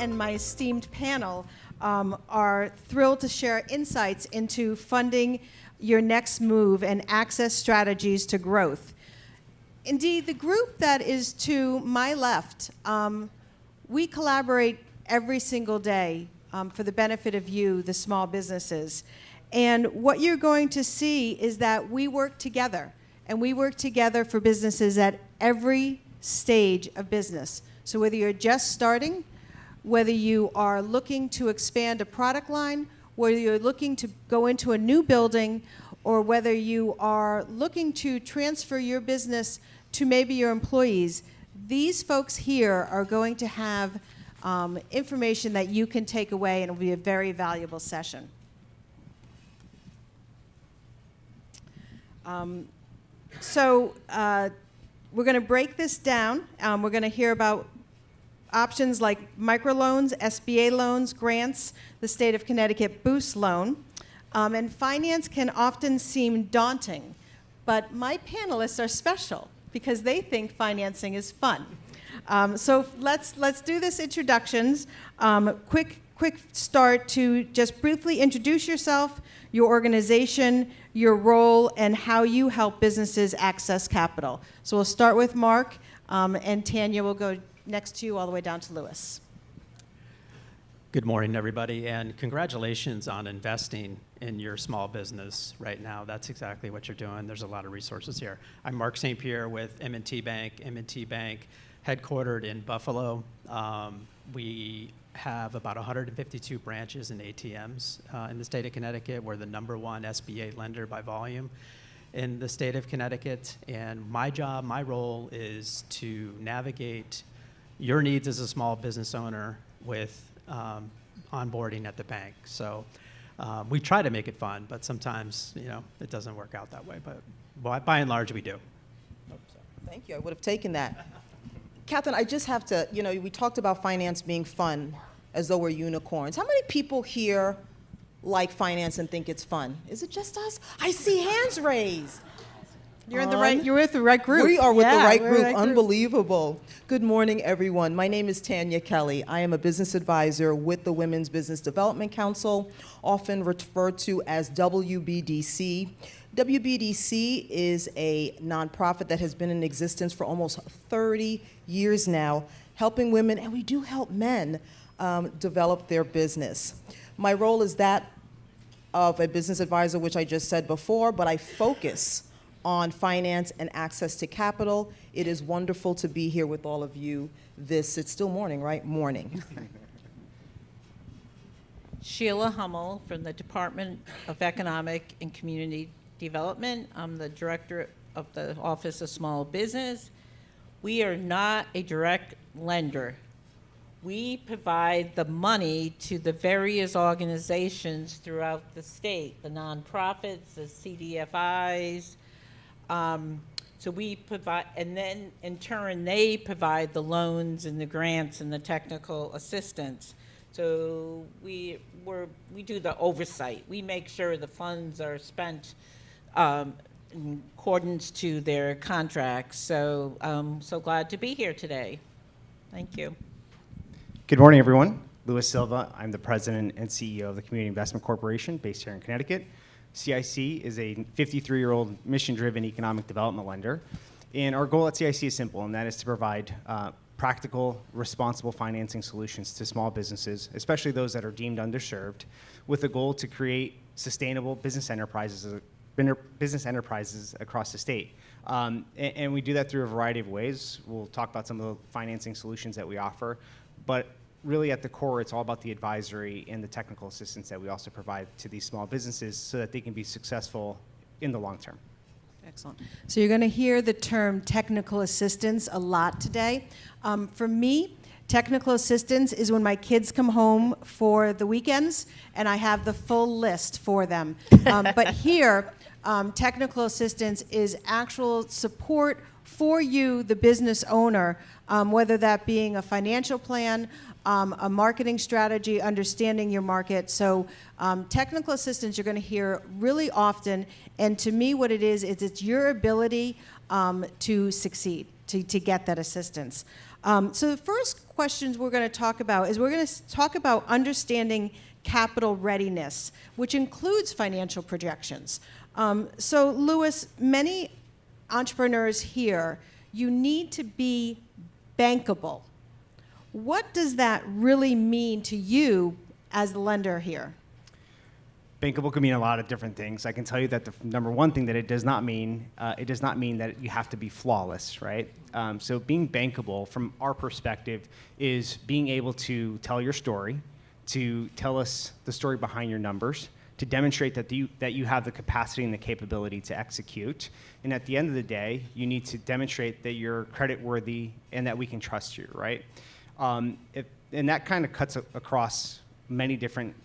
and my esteemed panel are thrilled to share insights into funding your next move and access strategies to growth. Indeed, the group that is to my left, we collaborate every single day for the benefit of you, the small businesses. And what you're going to see is that we work together, and we work together for businesses at every stage of business. So whether you're just starting, whether you are looking to expand a product line, whether you're looking to go into a new building, or whether you are looking to transfer your business to maybe your employees, these folks here are going to have information that you can take away, and it will be a very valuable session. We're going to break this down. We're going to hear about options like microloans, SBA loans, grants, the state of Connecticut Boost loan. And finance can often seem daunting, but my panelists are special because they think financing is fun. So let's do this introductions. Quick start to just briefly introduce yourself, your organization, your role, and how you help businesses access capital. So we'll start with Mark, and Tanya will go next to you all the way down to Lewis. Good morning, everybody, and congratulations on investing in your small business right now. That's exactly what you're doing. There's a lot of resources here. I'm Mark St. Pierre with M&T Bank. M&T Bank, headquartered in Buffalo. We have about 152 branches and ATMs in the state of Connecticut. We're the #1 SBA lender by volume in the state of Connecticut. And my role is to navigate your needs as a small business owner with onboarding at the bank. So we try to make it fun, but sometimes, it doesn't work out that way. But by and large, we do. Thank you. I would have taken that. Catherine, I just have to, we talked about finance being fun as though we're unicorns. How many people here like finance and think it's fun? Is it just us? I see hands raised. You're with the right group. We are with the right group. Unbelievable. Good morning, everyone. My name is Tanya Kelley. I am a business advisor with the Women's Business Development Council, often referred to as WBDC. WBDC is a nonprofit that has been in existence for almost 30 years now, helping women, and we do help men, develop their business. My role is that of a business advisor, which I just said before, but I focus on finance and access to capital. It is wonderful to be here with all of you it's still morning, right? Morning. Sheila Hummel from the Department of Economic and Community Development. I'm the director of the Office of Small Business. We are not a direct lender. We provide the money to the various organizations throughout the state, the nonprofits, the CDFIs. So we provide, and then in turn they provide the loans and the grants and the technical assistance. So we do the oversight. We make sure the funds are spent in accordance to their contracts. So I'm so glad to be here today. Thank you. Good morning, everyone. Silva. I'm the president and CEO of the Community Investment Corporation based here in Connecticut. CIC is a 53-year-old mission-driven economic development lender. And our goal at CIC is simple, and that is to provide practical, responsible financing solutions to small businesses, especially those that are deemed underserved, with a goal to create sustainable business enterprises across the state. And we do that through a variety of ways. We'll talk about some of the financing solutions that we offer, but really at the core, it's all about the advisory and the technical assistance that we also provide to these small businesses so that they can be successful in the long term. Excellent. So you're going to hear the term technical assistance a lot today. For me, technical assistance is when my kids come home for the weekends and I have the full list for them. But here, technical assistance is actual support for you, the business owner, whether that being a financial plan, a marketing strategy, understanding your market. So technical assistance you're going to hear really often, and to me what it is it's your ability to succeed, to get that assistance. So the first questions we're going to talk about is we're going to talk about understanding capital readiness, which includes financial projections. So Louis, many entrepreneurs here, you need to be bankable. What does that really mean to you as the lender here? Bankable can mean a lot of different things. I can tell you that the number one thing that it does not mean that you have to be flawless, right? So being bankable, from our perspective, is being able to tell your story, to tell us the story behind your numbers, to demonstrate that you have the capacity and the capability to execute. And at the end of the day, you need to demonstrate that you're creditworthy and that we can trust you, right? And that kind of cuts across many different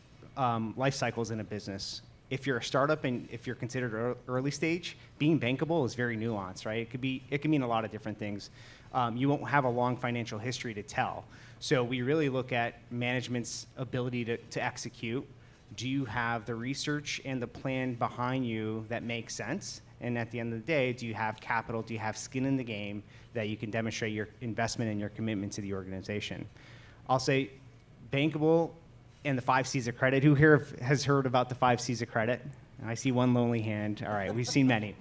life cycles in a business. If you're a startup and if you're considered early stage, being bankable is very nuanced, right? It can mean a lot of different things. You won't have a long financial history to tell. So we really look at management's ability to execute. Do you have the research and the plan behind you that makes sense? And at the end of the day, do you have capital? Do you have skin in the game that you can demonstrate your investment and your commitment to the organization? I'll say bankable and the 5 C's of credit. Who here has heard about the 5 C's of credit? I see one lonely hand. All right, we've seen many.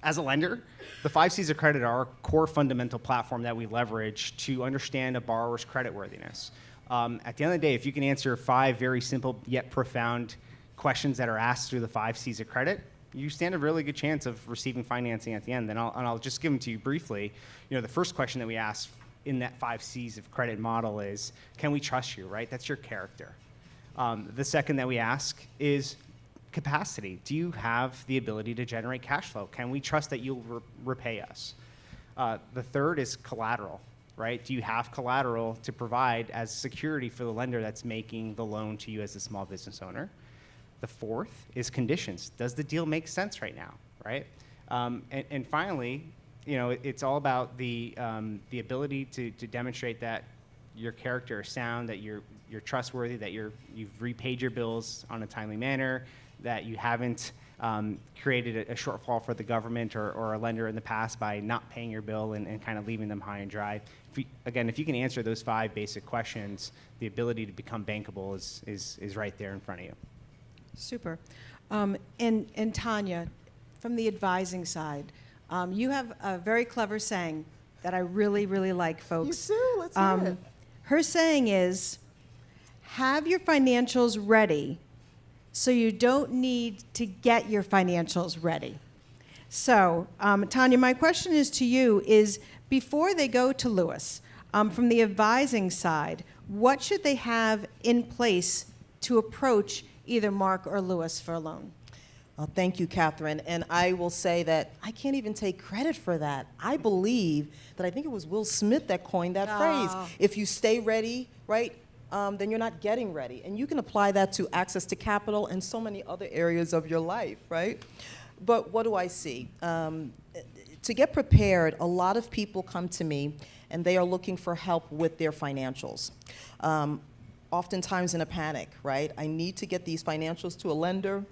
As a lender, the 5 C's of credit are our core fundamental platform that we leverage to understand a borrower's creditworthiness. At the end of the day, if you can answer 5 very simple yet profound questions that are asked through the 5 C's of credit, you stand a really good chance of receiving financing at the end. And I'll just give them to you briefly. You know, the first question that we ask in that 5 C's of credit model is, can we trust you, right? That's your character. The second that we ask is capacity. Do you have the ability to generate cash flow? Can we trust that you'll repay us? The third is collateral, right? Do you have collateral to provide as security for the lender that's making the loan to you as a small business owner? The fourth is conditions. Does the deal make sense right now, right? And finally, you know, it's all about the ability to demonstrate that your character is sound, that you're trustworthy, that you've repaid your bills on a timely manner, that you haven't created a shortfall for the government or a lender in the past by not paying your bill and kind of leaving them high and dry. If you can answer those 5 basic questions, the ability to become bankable is right there in front of you. Super. And Tanya, from the advising side, you have a very clever saying that I really, really like, folks. You do? Let's hear it. Her saying is, have your financials ready so you don't need to get your financials ready. So, Tanya, my question is to you is, before they go to Louis, from the advising side, what should they have in place to approach either Mark or Louis for a loan? Thank you, Catherine. And I will say that I can't even take credit for that. I believe that I think it was Will Smith that coined that phrase. If you stay ready, right, then you're not getting ready. And you can apply that to access to capital and so many other areas of your life, right? But what do I see? To get prepared, a lot of people come to me and they are looking for help with their financials. Oftentimes in a panic, right? I need to get these financials to a lender,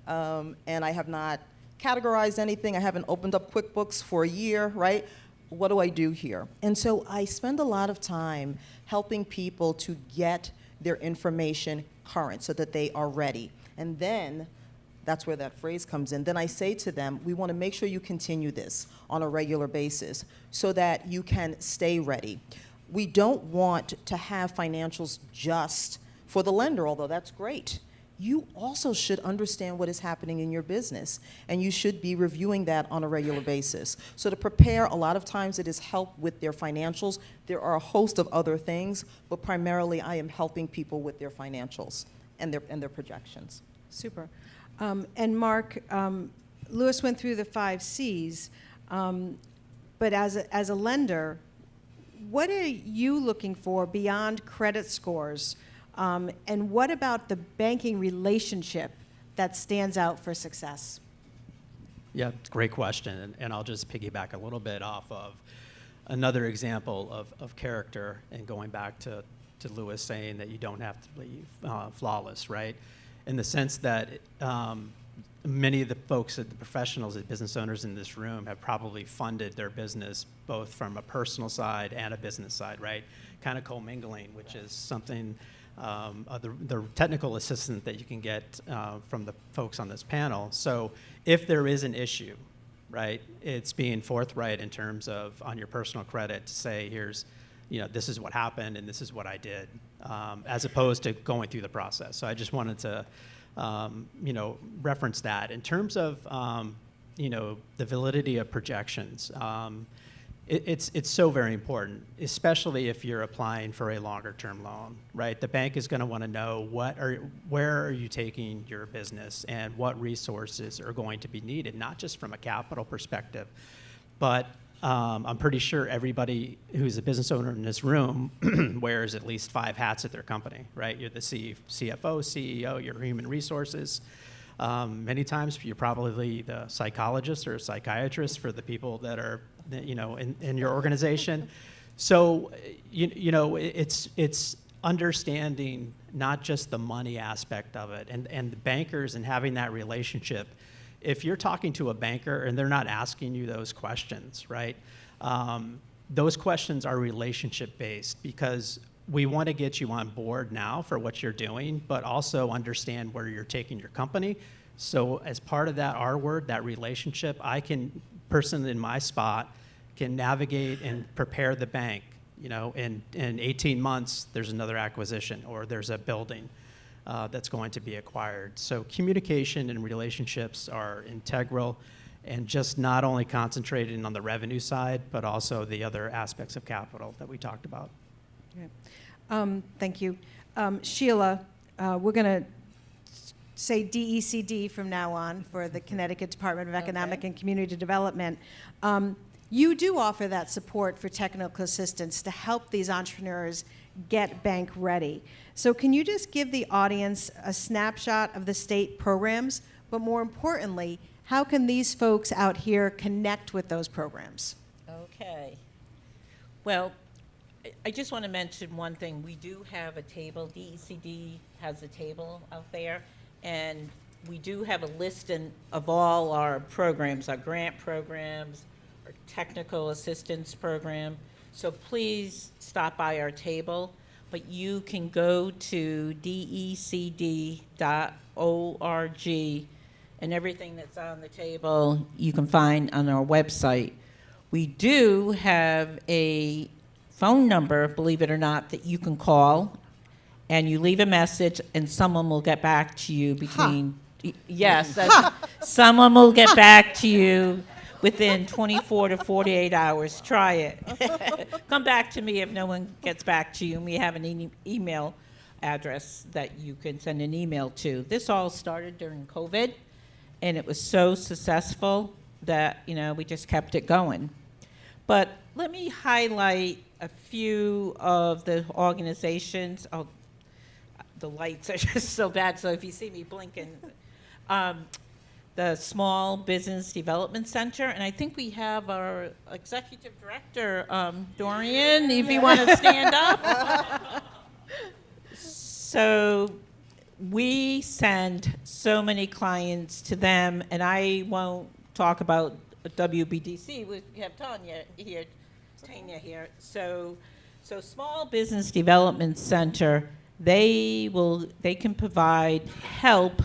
and I have not categorized anything. I haven't opened up QuickBooks for a year, right? What do I do here? And so I spend a lot of time helping people to get their information current so that they are ready. And then that's where that phrase comes in. Then I say to them, we want to make sure you continue this on a regular basis so that you can stay ready. We don't want to have financials just for the lender, although that's great. You also should understand what is happening in your business, and you should be reviewing that on a regular basis. So to prepare, a lot of times it is help with their financials. There are a host of other things, but primarily I am helping people with their financials and their projections. Super. And Mark, Louis went through the 5 C's, but as a lender, what are you looking for beyond credit scores? And what about the banking relationship that stands out for success? Yeah, great question. And I'll just piggyback a little bit off of another example of character and going back to Louis saying that you don't have to be flawless, right? In the sense that many of the folks, the professionals, the business owners in this room have probably funded their business both from a personal side and a business side, right? Kind of commingling, which is something, the technical assistance that you can get from the folks on this panel. So if there is an issue, right, it's being forthright in terms of on your personal credit to say, here's, this is what happened and this is what I did, as opposed to going through the process. So I just wanted to, reference that. In terms of, the validity of projections, it's so very important, especially if you're applying for a longer term loan, right? The bank is going to want to know where are you taking your business and what resources are going to be needed, not just from a capital perspective, but I'm pretty sure everybody who's a business owner in this room wears at least 5 hats at their company, right? You're the CFO, CEO, you're human resources. Many times you're probably the psychologist or psychiatrist for the people that are, in your organization. So, it's understanding not just the money aspect of it and the bankers and having that relationship. If you're talking to a banker and they're not asking you those questions, right? Those questions are relationship based because we want to get you on board now for what you're doing, but also understand where you're taking your company. So as part of that R word, that relationship, I can, person in my spot, can navigate and prepare the bank. In 18 months, there's another acquisition or there's a building that's going to be acquired. So communication and relationships are integral, and just not only concentrating on the revenue side, but also the other aspects of capital that we talked about. Thank you. Sheila, we're going to say DECD from now on for the Connecticut Department of Economic and Community Development. You do offer that support for technical assistance to help these entrepreneurs get bank ready. So can you just give the audience a snapshot of the state programs, but more importantly, how can these folks out here connect with those programs? Okay. Well, I just want to mention one thing. We do have a table. DECD has a table out there, and we do have a list of all our programs, our grant programs, our technical assistance program. So please stop by our table, but you can go to decd.org, and everything that's on the table you can find on our website. We do have a phone number, believe it or not, that you can call, and you leave a message, and someone will get back to you between. Yes, someone will get back to you within 24 to 48 hours. Try it. Come back to me if no one gets back to you, and we have an email address that you can send an email to. This all started during COVID, and it was so successful that we just kept it going. But let me highlight a few of the organizations. Oh, the lights are just so bad, so if you see me blinking. The Small Business Development Center, and I think we have our executive director, Dorian, if you want to stand up. So we send so many clients to them, and I won't talk about WBDC. We have Tanya here. So Small Business Development Center, they can provide help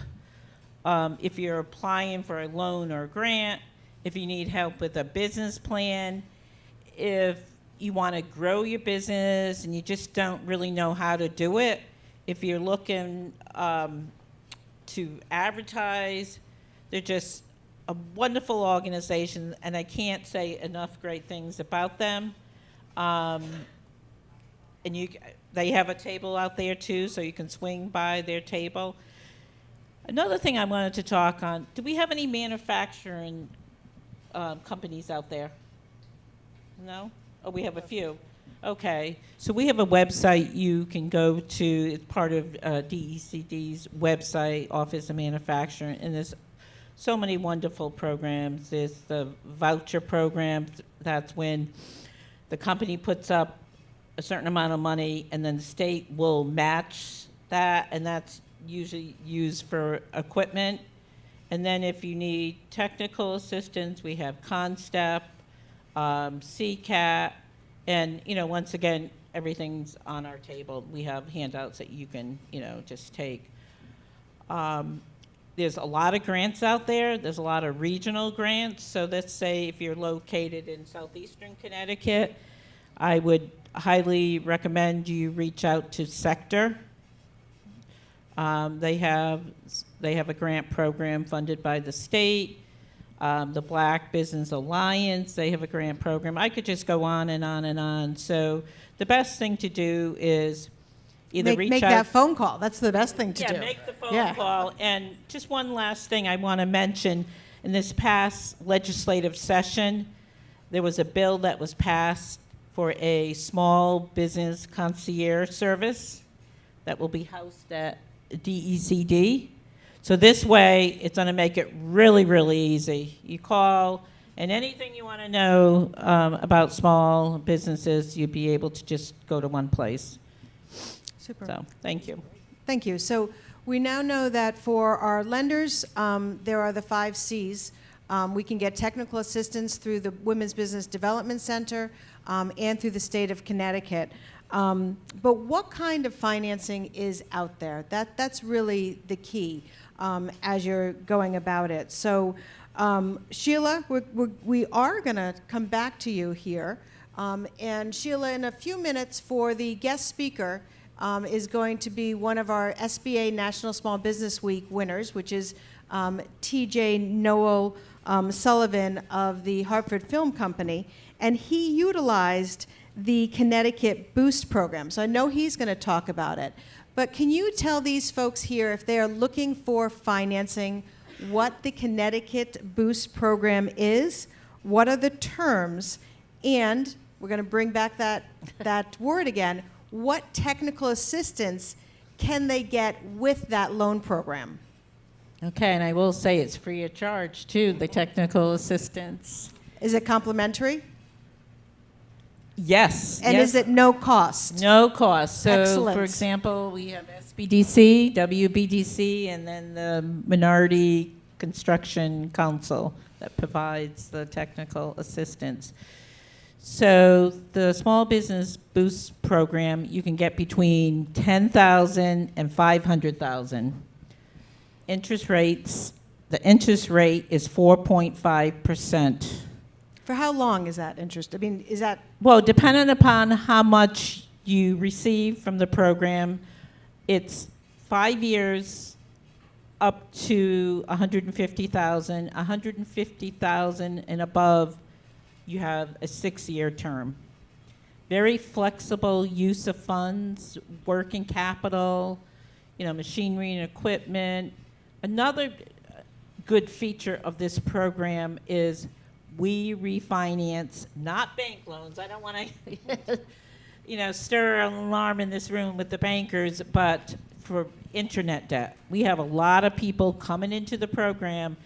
if you're applying for a loan or a grant, if you need help with a business plan, if you want to grow your business and you just don't really know how to do it, if you're looking to advertise, they're just a wonderful organization, and I can't say enough great things about them. And they have a table out there too, so you can swing by their table. Another thing I wanted to talk on, do we have any manufacturing companies out there? No? Oh, we have a few. Okay. So we have a website you can go to. It's part of DECD's website, Office of Manufacturing, and there's so many wonderful programs. There's the voucher program. That's when the company puts up a certain amount of money, and then the state will match that, and that's usually used for equipment. And then if you need technical assistance, we have ConStep, CCAT, and, once again, everything's on our table. We have handouts that you can, just take. There's a lot of grants out there. There's a lot of regional grants. So let's say if you're located in southeastern Connecticut, I would highly recommend you reach out to Sector. They have a grant program funded by the state. The Black Business Alliance, they have a grant program. I could just go on and on and on. So the best thing to do is either Make that phone call. That's the best thing to do. Yeah, make the phone call. And just one last thing I want to mention. In this past legislative session, there was a bill that was passed for a small business concierge service that will be housed at DECD. So this way, it's going to make it really, really easy. You call, and anything you want to know about small businesses, you'd be able to just go to one place. Super. So, thank you. Thank you. So we now know that for our lenders, there are the 5 C's. We can get technical assistance through the Women's Business Development Center and through the state of Connecticut. But what kind of financing is out there? That's really the key as you're going about it. So Sheila, we are going to come back to you here. And Sheila, in a few minutes for the guest speaker, is going to be one of our SBA National Small Business Week winners, which is T.J. Noel Sullivan of the Hartford Film Company. And he utilized the Connecticut Boost program. So I know he's going to talk about it. But can you tell these folks here, if they are looking for financing, what the Connecticut Boost program is, what are the terms, and we're going to bring back that word again, what technical assistance can they get with that loan program? Okay, and I will say it's free of charge, too, the technical assistance. Is it complimentary? Yes. And yes. is it no cost? No cost. So, Excellent. for example, we have SBDC, WBDC, and then the Minority Construction Council that provides the technical assistance. So the Small Business Boost program, you can get between $10,000 and $500,000. Interest rates, the interest rate is 4.5%. For how long is that interest? I mean, is that... Well, depending upon how much you receive from the program, it's 5 years up to $150,000. $150,000 and above, you have a 6-year term. Very flexible use of funds, working capital, machinery and equipment. Another good feature of this program is we refinance, not bank loans. I don't want to, stir an alarm in this room with the bankers, but for internet debt. We have a lot of people coming into the program,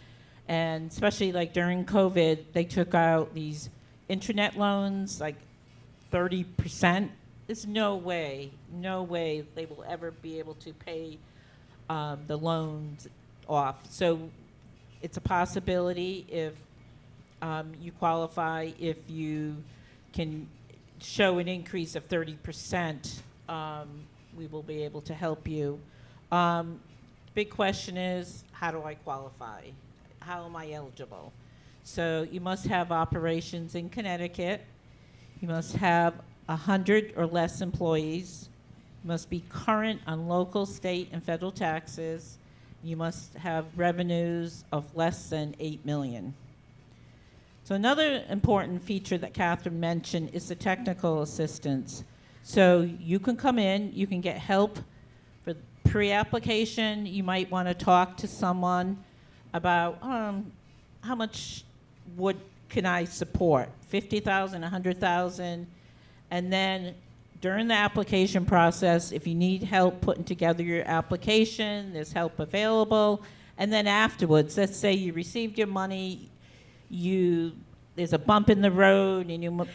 and especially like during COVID, they took out these internet loans, like 30%. There's no way they will ever be able to pay the loans off. So it's a possibility if you qualify, if you can show an increase of 30%, we will be able to help you. Big question is, how do I qualify? How am I eligible? So you must have operations in Connecticut. You must have 100 or less employees. You must be current on local, state, and federal taxes. You must have revenues of less than $8 million. So another important feature that Catherine mentioned is the technical assistance. So you can come in, you can get help for pre-application. You might want to talk to someone about how much can I support? 50,000, 100,000, and then during the application process, if you need help putting together your application, there's help available. And then afterwards, let's say you received your money, there's a bump in the road and you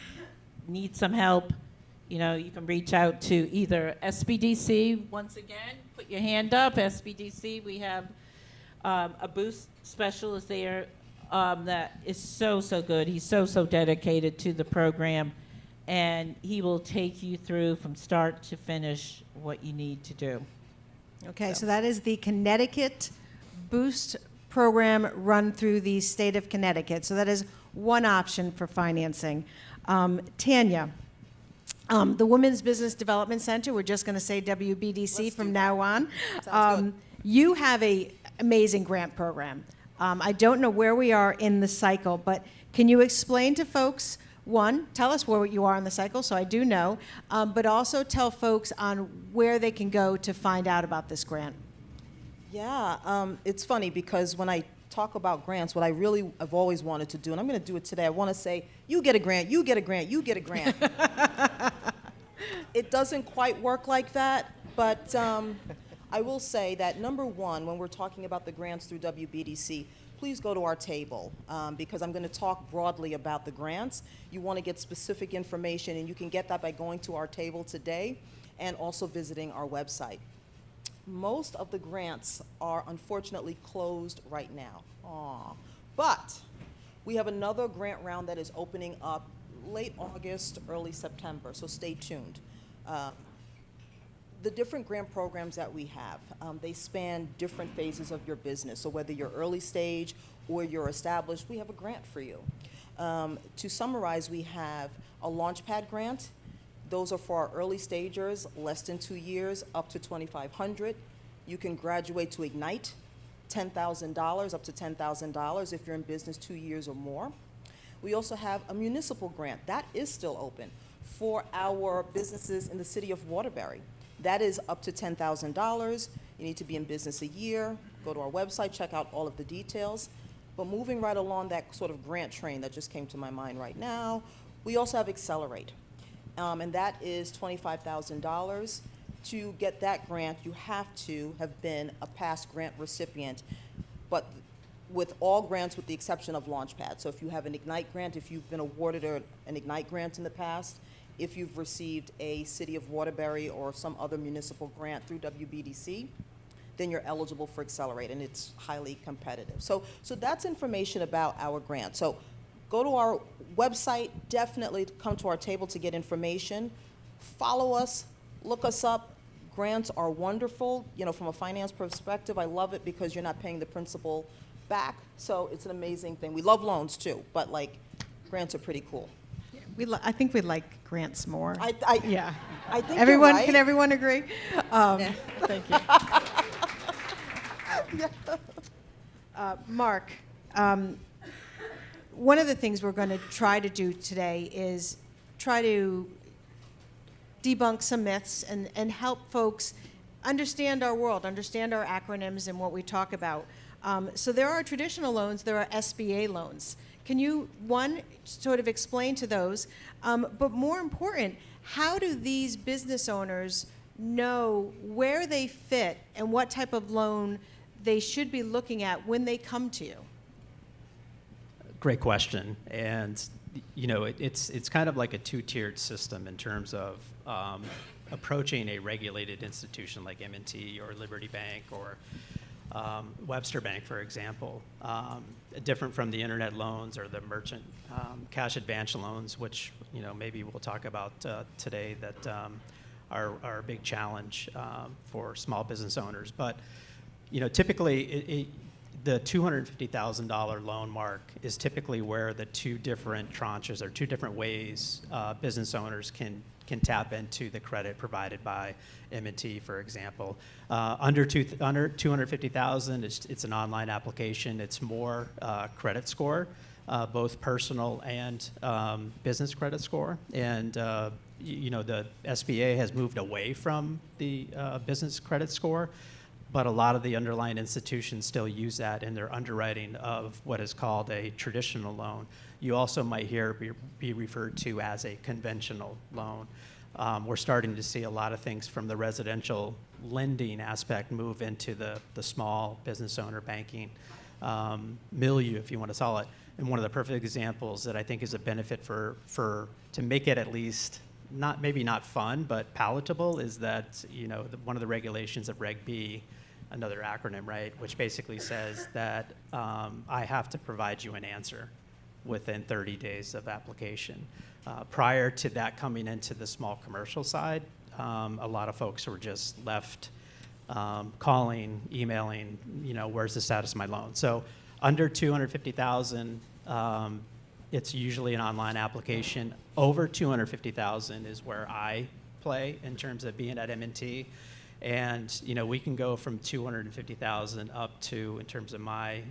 need some help, you can reach out to either SBDC, once again, put your hand up, SBDC, we have a boost specialist there that is so good. He's so dedicated to the program, and he will take you through from start to finish what you need to do. Okay, so that is the Connecticut Boost program run through the state of Connecticut. So that is one option for financing. Tanya, the Women's Business Development Center, we're just going to say WBDC from now on. Sounds good. You have an amazing grant program. I don't know where we are in the cycle, but can you explain to folks, one, tell us where you are in the cycle, so I do know, but also tell folks on where they can go to find out about this grant. Yeah, it's funny because when I talk about grants, what I really have always wanted to do, and I'm going to do it today, I want to say, you get a grant, you get a grant, you get a grant. It doesn't quite work like that, but I will say that number one, when we're talking about the grants through WBDC, please go to our table because I'm going to talk broadly about the grants. You want to get specific information, and you can get that by going to our table today and also visiting our website. Most of the grants are unfortunately closed right now. But we have another grant round that is opening up late August, early September, so stay tuned. The different grant programs that we have, they span different phases of your business. So whether you're early stage or you're established, we have a grant for you. To summarize, we have a Launchpad grant. Those are for our early stagers, less than 2 years, up to $2,500. You can graduate to Ignite, $10,000, up to $10,000 if you're in business 2 years or more. We also have a municipal grant. That is still open for our businesses in the city of Waterbury. That is up to $10,000. You need to be in business a year. Go to our website, check out all of the details. But moving right along that sort of grant train that just came to my mind right now, we also have Accelerate. And that is $25,000. To get that grant, you have to have been a past grant recipient, but with all grants with the exception of Launchpad. So if you have an Ignite grant, if you've been awarded an Ignite grant in the past, if you've received a City of Waterbury or some other municipal grant through WBDC, then you're eligible for Accelerate, and it's highly competitive. So that's information about our grant. So go to our website, definitely come to our table to get information. Follow us, look us up. Grants are wonderful. You know, from a finance perspective, I love it because you're not paying the principal back. So it's an amazing thing. We love loans too, but like grants are pretty cool. I think we like grants more. Yeah. I think Everyone, you're right. can everyone agree? Thank you. Mark, one of the things we're going to try to do today is try to debunk some myths and help folks understand our world, understand our acronyms and what we talk about. So there are traditional loans, there are SBA loans. Can you, one, sort of explain to those, but more important, how do these business owners know where they fit and what type of loan they should be looking at when they come to you? Great question. And you know, it's kind of like a two-tiered system in terms of approaching a regulated institution like M&T or Liberty Bank or Webster Bank, for example. Different from the internet loans or the merchant cash advance loans, which you know maybe we'll talk about today, that are a big challenge for small business owners. But you know, typically the $250,000 loan mark is typically where the two different tranches or two different ways business owners can tap into the credit provided by M&T, for example. Under $250,000, it's an online application. It's more credit score, both personal and business credit score. And you know, the SBA has moved away from the business credit score, but a lot of the underlying institutions still use that in their underwriting of what is called a traditional loan. You also might hear be referred to as a conventional loan. We're starting to see a lot of things from the residential lending aspect move into the small business owner banking milieu, if you want to call it. And one of the perfect examples that I think is a benefit to make it at least maybe not fun, but palatable, is that you know one of the regulations of Reg B another acronym, right, which basically says that I have to provide you an answer within 30 days of application. Prior to that coming into the small commercial side, a lot of folks were just left calling, emailing, where's the status of my loan? So under 250,000, it's usually an online application. Over 250,000 is where I play in terms of being at M&T. And we can go from 250,000 up to, in terms of my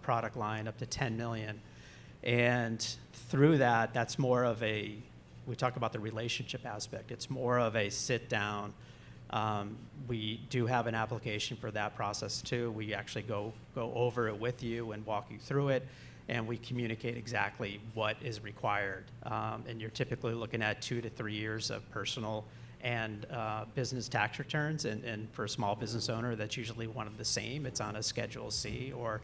product line, up to 10 million. And through that, that's more of a, we talk about the relationship aspect. It's more of a sit down. We do have an application for that process too. We actually go over it with you and walk you through it, and we communicate exactly what is required. And you're typically looking at 2 to 3 years of personal and business tax returns, and for a small business owner, that's usually one of the same. It's on a Schedule C, or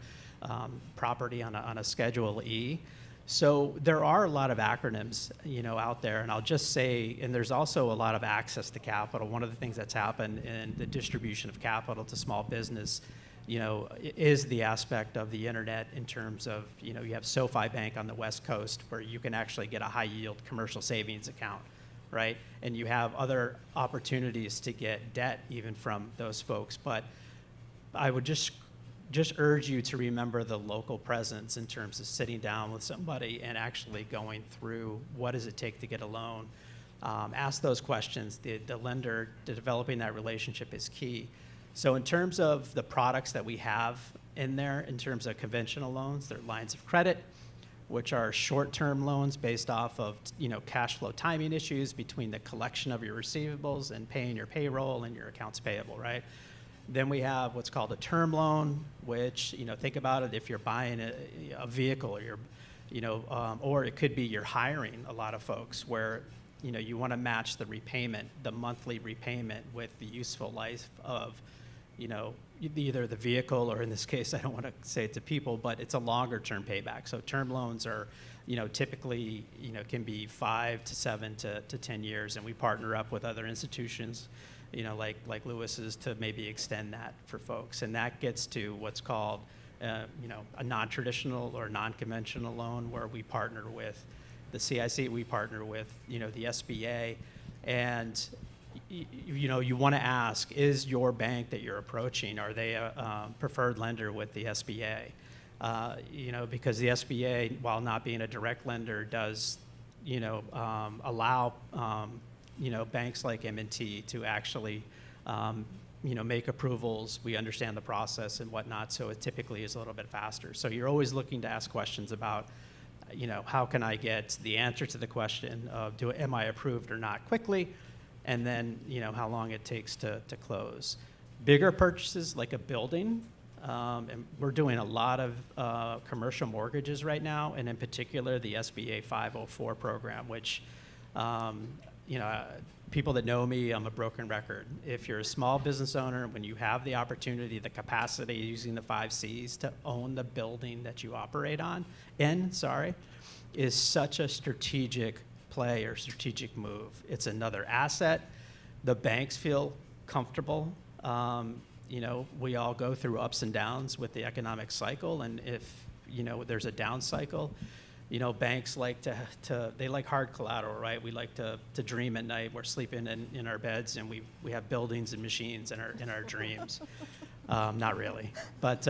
property on a Schedule E. So there are a lot of acronyms, out there, and I'll just say, and there's also a lot of access to capital. One of the things that's happened in the distribution of capital to small business, is the aspect of the internet in terms of, you have SoFi Bank on the West Coast where you can actually get a high yield commercial savings account, right? And you have other opportunities to get debt even from those folks. But I would just urge you to remember the local presence in terms of sitting down with somebody and actually going through what does it take to get a loan. Ask those questions. The lender, developing that relationship is key. So in terms of the products that we have in there, in terms of conventional loans, they're lines of credit, which are short-term loans based off of cash flow timing issues between the collection of your receivables and paying your payroll and your accounts payable, right? Then we have what's called a term loan, which, think about it if you're buying a vehicle, or or it could be you're hiring a lot of folks where, you want to match the repayment, the monthly repayment, with the useful life of, either the vehicle, or in this case, I don't want to say it to people, but it's a longer term payback. So term loans are, typically, can be 5 to 7 to 10 years, and we partner up with other institutions, like Lewis's, to maybe extend that for folks. And that gets to what's called, a non-traditional or non-conventional loan, where we partner with the CIC, we partner with, the SBA. And, you want to ask, is your bank that you're approaching, are they a preferred lender with the SBA? Because the SBA, while not being a direct lender, does, allow, banks like M&T to actually, make approvals. We understand the process and whatnot, so it typically is a little bit faster. So you're always looking to ask questions about, how can I get the answer to the question of am I approved or not quickly, and then, how long it takes to close. Bigger purchases like a building, and we're doing a lot of commercial mortgages right now, and in particular the SBA 504 program, which, people that know me, I'm a broken record. If you're a small business owner, when you have the opportunity, the capacity, using the 5 Cs to own the building that you operate is such a strategic play or strategic move. It's another asset. The banks feel comfortable. We all go through ups and downs with the economic cycle, and if there's a down cycle, banks like they like hard collateral, right? We like to dream at night. We're sleeping in our beds, and we have buildings and machines in our dreams. Not really, but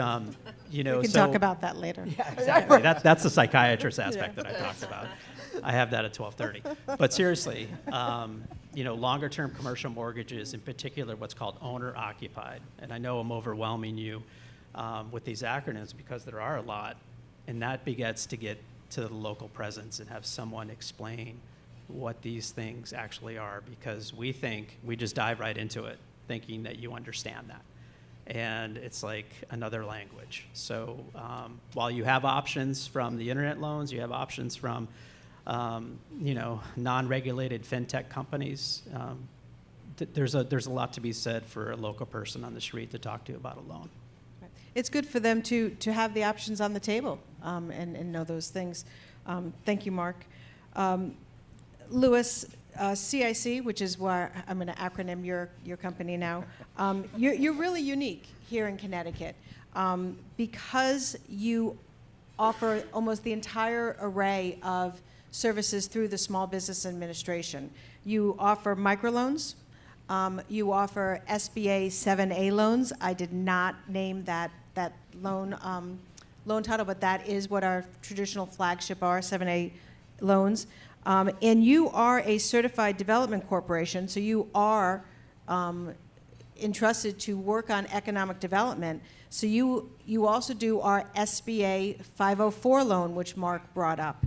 We can talk about that later. Yeah, exactly. That's the psychiatrist aspect that I talked about. I have that at 12:30. But seriously, longer-term commercial mortgages, in particular, what's called owner-occupied. And I know I'm overwhelming you with these acronyms because there are a lot, and that begets to get to the local presence and have someone explain what these things actually are, because we just dive right into it thinking that you understand that. And it's like another language. So while you have options from the internet loans, you have options from non-regulated fintech companies. There's a lot to be said for a local person on the street to talk to about a loan. It's good for them to have the options on the table and know those things. Thank you, Mark. Lewis, CIC, which is why I'm going to acronym your company now, you're really unique here in Connecticut because you offer almost the entire array of services through the Small Business Administration. You offer microloans. You offer SBA 7A loans. I did not name that loan title, but that is what our traditional flagship are, 7A loans. And you are a certified development corporation, so you are entrusted to work on economic development. So you also do our SBA 504 loan, which Mark brought up.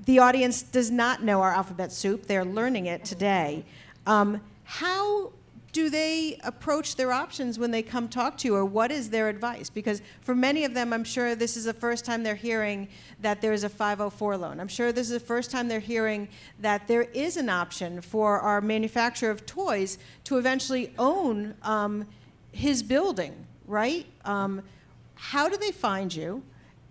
The audience does not know our alphabet soup. They're learning it today. How do they approach their options when they come talk to you, or what is their advice? Because for many of them, I'm sure this is the first time they're hearing that there's a 504 loan. I'm sure this is the first time they're hearing that there is an option for our manufacturer of toys to eventually own his building, right? How do they find you?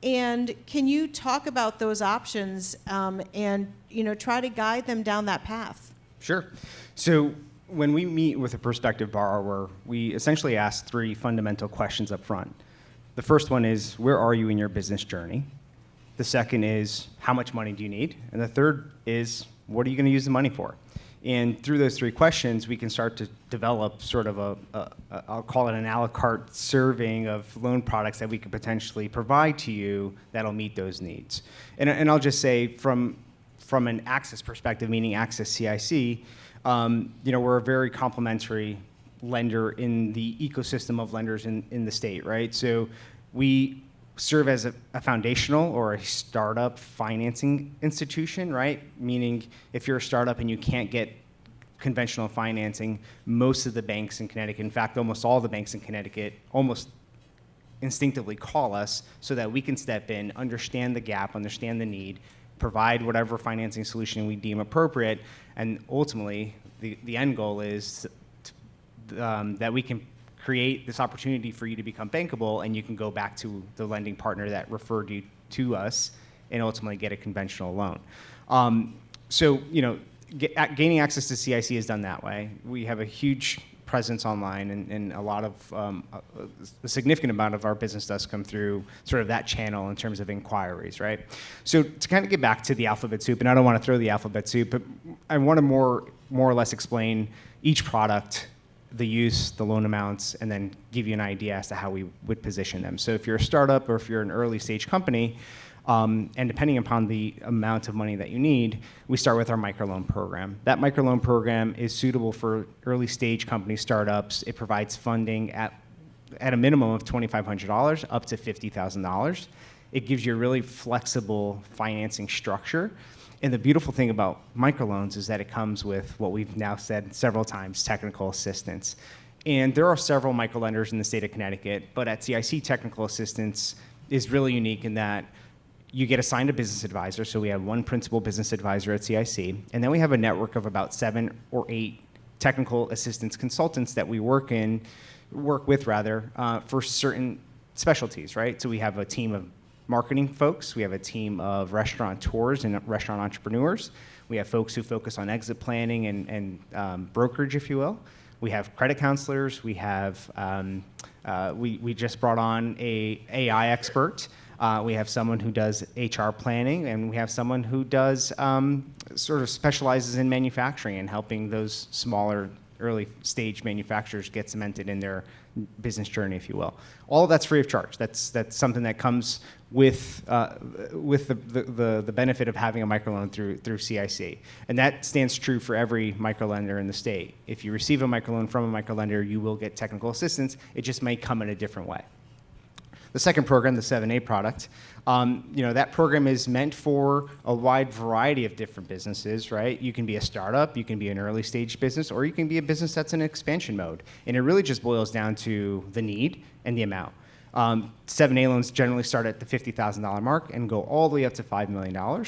And can you talk about those options and try to guide them down that path? Sure. So when we meet with a prospective borrower, we essentially ask 3 fundamental questions up front. The first one is, where are you in your business journey? The second is, how much money do you need? And the third is, what are you going to use the money for? And through those 3 questions, we can start to develop sort of I'll call it an a la carte serving of loan products that we could potentially provide to you that'll meet those needs. And I'll just say from an access perspective, meaning Access CIC, we're a very complementary lender in the ecosystem of lenders in the state, right? So we serve as a foundational or a startup financing institution, right? Meaning if you're a startup and you can't get conventional financing, most of the banks in Connecticut, in fact, almost all the banks in Connecticut, almost instinctively call us so that we can step in, understand the gap, understand the need, provide whatever financing solution we deem appropriate, and ultimately, the end goal is that we can create this opportunity for you to become bankable, and you can go back to the lending partner that referred you to us and ultimately get a conventional loan. Gaining access to CIC is done that way. We have a huge presence online, and a lot of a significant amount of our business does come through sort of that channel in terms of inquiries, right? So to kind of get back to the alphabet soup, and I don't want to throw the alphabet soup, but I want to more or less explain each product, the use, the loan amounts, and then give you an idea as to how we would position them. So if you're a startup or if you're an early stage company, and depending upon the amount of money that you need, we start with our microloan program. That microloan program is suitable for early stage company startups. It provides funding at a minimum of $2,500 up to $50,000. It gives you a really flexible financing structure. And the beautiful thing about microloans is that it comes with what we've now said several times, technical assistance. And there are several microlenders in the state of Connecticut, but at CIC, technical assistance is really unique in that you get assigned a business advisor. So we have one principal business advisor at CIC, and then we have a network of about 7 or 8 technical assistance consultants that we work with for certain specialties, right? So we have a team of marketing folks, we have a team of restaurateurs and restaurant entrepreneurs, we have folks who focus on exit planning and brokerage, if you will. We have credit counselors, we have, we just brought on a AI expert. We have someone who does HR planning, and we have someone who does sort of specializes in manufacturing and helping those smaller early stage manufacturers get cemented in their business journey, if you will. All of that's free of charge. That's something that comes with the benefit of having a microloan through CIC. And that stands true for every microlender in the state. If you receive a microloan from a microlender, you will get technical assistance. It just may come in a different way. The second program, the 7A product, that program is meant for a wide variety of different businesses, right? You can be a startup, you can be an early stage business, or you can be a business that's in expansion mode. And it really just boils down to the need and the amount. 7A loans generally start at the $50,000 mark and go all the way up to $5 million.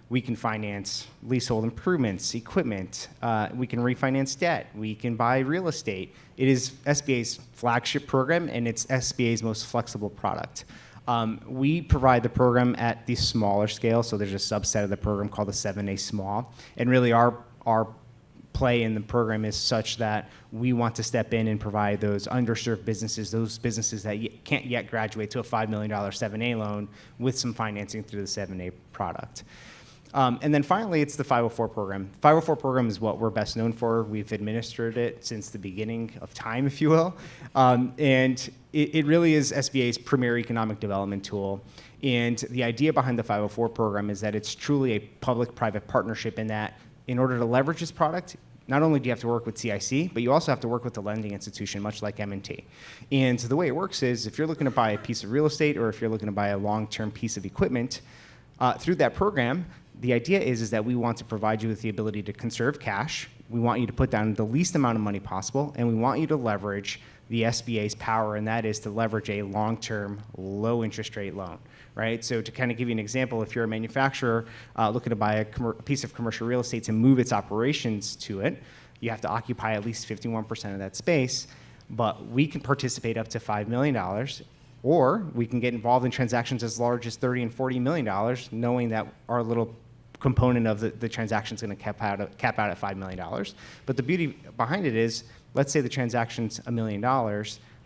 We can finance leasehold improvements, equipment. We can refinance debt. We can buy real estate. It is SBA's flagship program, and it's SBA's most flexible product. We provide the program at the smaller scale, so there's a subset of the program called the 7A Small, and really our play in the program is such that we want to step in and provide those underserved businesses, those businesses that can't yet graduate to a $5 million 7A loan with some financing through the 7A product. And then finally, it's the 504 program. 504 program is what we're best known for. We've administered it since the beginning of time, if you will. And it really is SBA's premier economic development tool. And the idea behind the 504 program is that it's truly a public-private partnership in that in order to leverage this product, not only do you have to work with CIC, but you also have to work with the lending institution, much like M&T. And the way it works is if you're looking to buy a piece of real estate or if you're looking to buy a long-term piece of equipment, through that program, the idea is that we want to provide you with the ability to conserve cash. We want you to put down the least amount of money possible, and we want you to leverage the SBA's power, and that is to leverage a long-term, low-interest rate loan, right? So to kind of give you an example, if you're a manufacturer looking to buy a piece of commercial real estate to move its operations to it, you have to occupy at least 51% of that space, but we can participate up to $5 million, or we can get involved in transactions as large as $30 and $40 million, knowing that our little component of the transaction is going to cap out at $5 million. But the beauty behind it is, let's say the transaction's $1 million,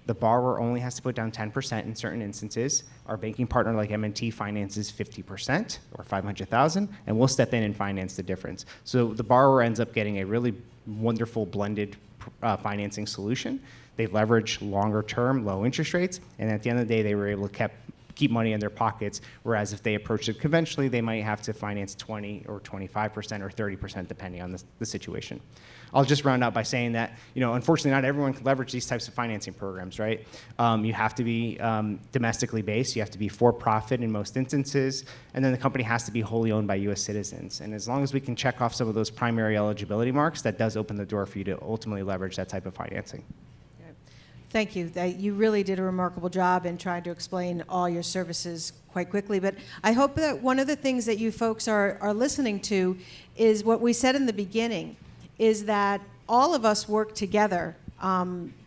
the borrower only has to put down 10% in certain instances. Our banking partner like M&T finances 50% or $500,000, and we'll step in and finance the difference. So the borrower ends up getting a really wonderful blended financing solution. They leverage longer term, low interest rates, and at the end of the day, they were able to keep money in their pockets, whereas if they approach it conventionally, they might have to finance 20 or 25% or 30% depending on the situation. I'll just round out by saying that, unfortunately not everyone can leverage these types of financing programs, right? You have to be domestically based, you have to be for profit in most instances, and then the company has to be wholly owned by US citizens. And as long as we can check off some of those primary eligibility marks, that does open the door for you to ultimately leverage that type of financing. Thank you. You really did a remarkable job in trying to explain all your services quite quickly. But I hope that one of the things that you folks are listening to is what we said in the beginning, is that all of us work together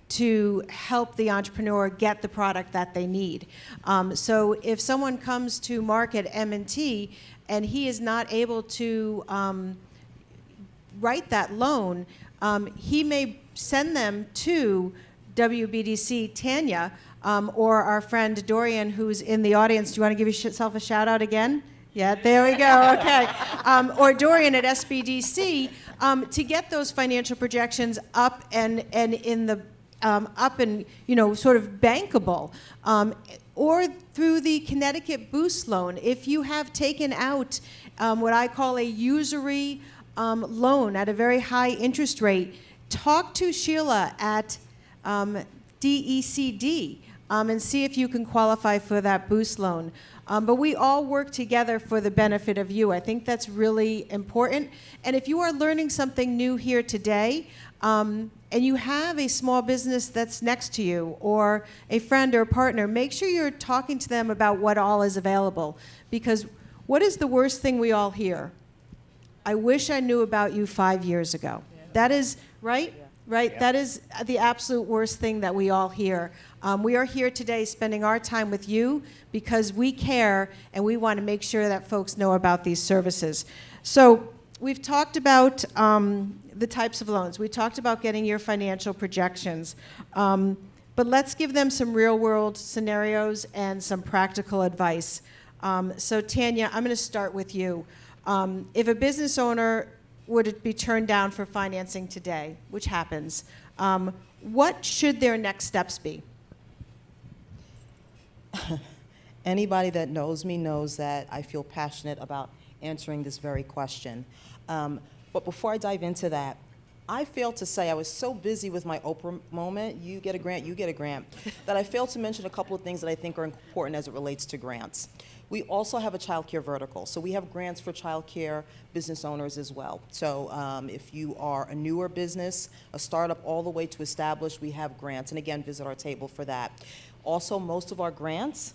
to help the entrepreneur get the product that they need. So if someone comes to market M&T and he is not able to write that loan, he may send them to WBDC Tanya, or our friend Dorian, who's in the audience. Do you want to give yourself a shout out again? Yeah, there we go. Okay. Or Dorian at SBDC to get those financial projections up and in the up and sort of bankable. Or through the Connecticut Boost loan, if you have taken out what I call a usury loan at a very high interest rate, talk to Sheila at DECD and see if you can qualify for that boost loan. But we all work together for the benefit of you. I think that's really important. And if you are learning something new here today, and you have a small business that's next to you, or a friend or a partner, make sure you're talking to them about what all is available. Because what is the worst thing we all hear? I wish I knew about you 5 years ago. Yeah. That is, right? Yeah. Right, yeah. That is the absolute worst thing that we all hear. We are here today spending our time with you because we care and we want to make sure that folks know about these services. So we've talked about the types of loans. We talked about getting your financial projections. But let's give them some real world scenarios and some practical advice. So Tanya, I'm going to start with you. If a business owner would it be turned down for financing today, which happens, what should their next steps be? Anybody that knows me knows that I feel passionate about answering this very question. But before I dive into that, I failed to say, I was so busy with my Oprah moment, you get a grant, that I failed to mention a couple of things that I think are important as it relates to grants. We also have a child care vertical, so we have grants for child care business owners as well. So if you are a newer business, a startup all the way to established, we have grants, and again, visit our table for that. Also, most of our grants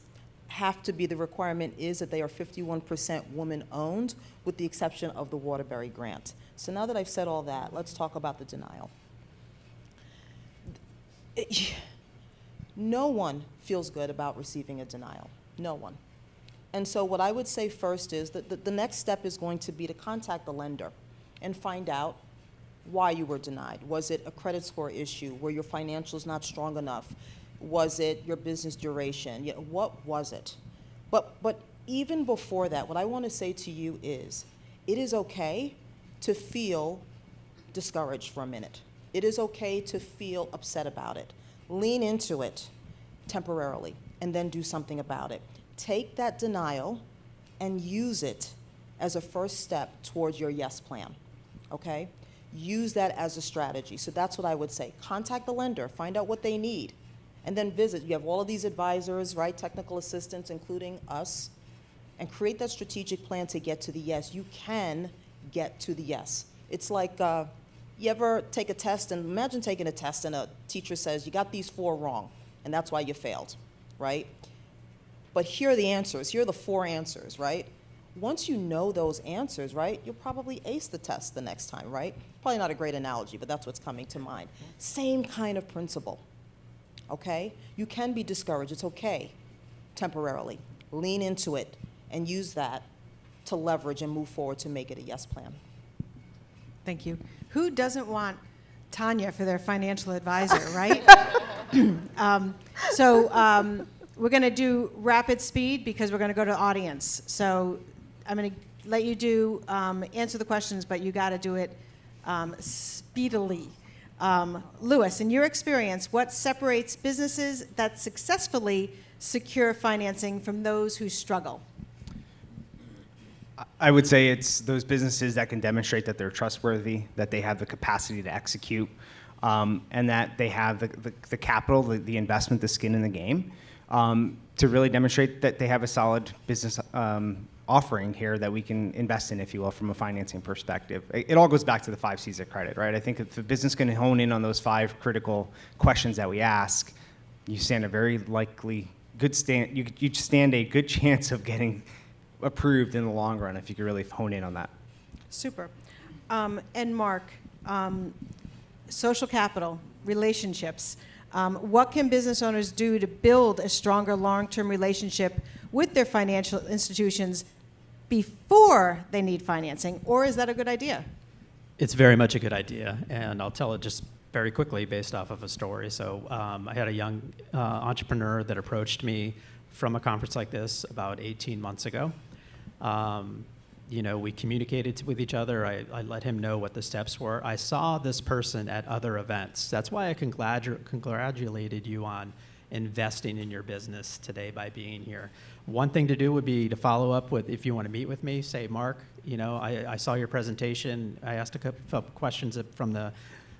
have to be, the requirement is that they are 51% woman-owned, with the exception of the Waterbury grant. So now that I've said all that, let's talk about the denial. No one feels good about receiving a denial. No one. And so what I would say first is that the next step is going to be to contact the lender and find out why you were denied. Was it a credit score issue? Were your financials not strong enough? Was it your business duration? What was it? But even before that, what I want to say to you is, it is okay to feel discouraged for a minute. It is okay to feel upset about it. Lean into it temporarily and then do something about it. Take that denial and use it as a first step towards your yes plan, okay? Use that as a strategy. So that's what I would say. Contact the lender, find out what they need, and then visit. You have all of these advisors, right, technical assistants, including us, and create that strategic plan to get to the yes. You can get to the yes. It's like, you ever take a test, and imagine taking a test and a teacher says, you got these 4 wrong, and that's why you failed, right? But here are the answers. Here are the 4 answers, right? Once you know those answers, right, you'll probably ace the test the next time, right? Probably not a great analogy, but that's what's coming to mind. Same kind of principle, okay? You can be discouraged. It's okay, temporarily. Lean into it and use that to leverage and move forward to make it a yes plan. Thank you. Who doesn't want Tanya for their financial advisor, right? We're going to do rapid speed because we're going to go to the audience. So I'm going to let you do answer the questions, but you got to do it speedily. Louis, in your experience, what separates businesses that successfully secure financing from those who struggle? I would say it's those businesses that can demonstrate that they're trustworthy, that they have the capacity to execute, and that they have the capital, the investment, the skin in the game, to really demonstrate that they have a solid business offering here that we can invest in, if you will, from a financing perspective. It all goes back to the 5 C's of credit, right? I think if the business can hone in on those 5 critical questions that we ask, you stand a very likely good stand. You stand a good chance of getting approved in the long run if you could really hone in on that. Super. And Mark, social capital, relationships. What can business owners do to build a stronger long-term relationship with their financial institutions before they need financing, or is that a good idea? It's very much a good idea, and I'll tell it just very quickly based off of a story. So I had a young entrepreneur that approached me from a conference like this about 18 months ago. We communicated with each other. I let him know what the steps were. I saw this person at other events. That's why I congratulated you on investing in your business today by being here. One thing to do would be to follow up with, if you want to meet with me, say, Mark, I saw your presentation. I asked a couple of questions from the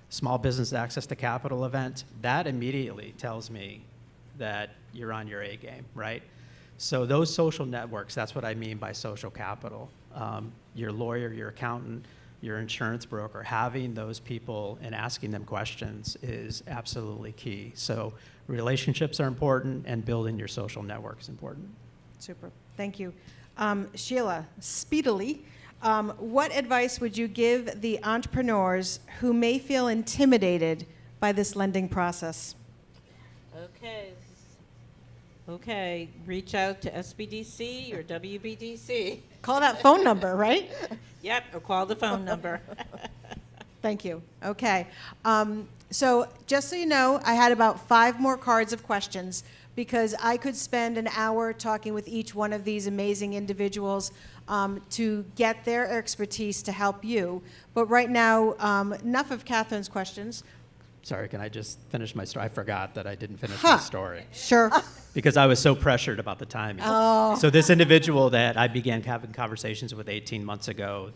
Small Business Access to Capital event. That immediately tells me that you're on your A game, right? So those social networks, that's what I mean by social capital. Your lawyer, your accountant, your insurance broker, having those people and asking them questions is absolutely key. So relationships are important, and building your social network is important. Super. Thank you. Sheila, speedily, what advice would you give the entrepreneurs who may feel intimidated by this lending process? Okay, reach out to SBDC or WBDC. Call that phone number, right? Yep, or call the phone number. Thank you. Okay. So just so you know, I had about 5 more cards of questions because I could spend an hour talking with each one of these amazing individuals to get their expertise to help you. But right now, enough of Catherine's questions. Sorry, can I just finish my story? I forgot that I didn't finish my story. Sure. Because I was so pressured about the timing. Oh. So this individual that I began having conversations with 18 months ago,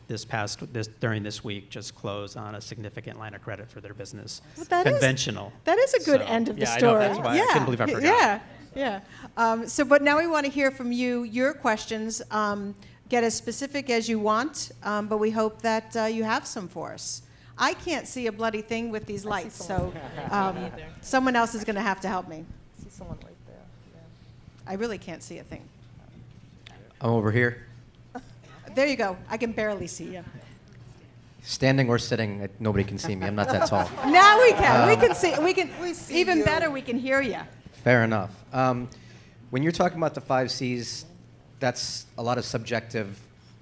during this week, just closed on a significant line of credit for their business. Well, that is a good end of the story. I know, that's why I couldn't believe I forgot. Yeah. But now we want to hear from you, your questions. Get as specific as you want, but we hope that you have some for us. I can't see a bloody thing with these lights, so someone else is going to have to help me. I see someone right there. Yeah. I really can't see a thing. I'm over here. There you go. I can barely see you. Standing or sitting, nobody can see me. I'm not that tall. Now we can. We can see. We can. Even better, we can hear you. Fair enough. When you're talking about the 5 C's, that's a lot of subjective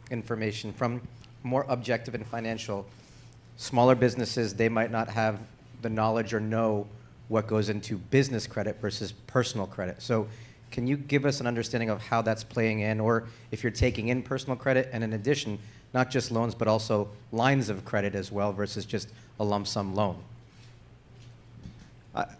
information. From more objective and financial, smaller businesses, they might not have the knowledge or know what goes into business credit versus personal credit. So can you give us an understanding of how that's playing in, or if you're taking in personal credit, and in addition, not just loans, but also lines of credit as well versus just a lump sum loan?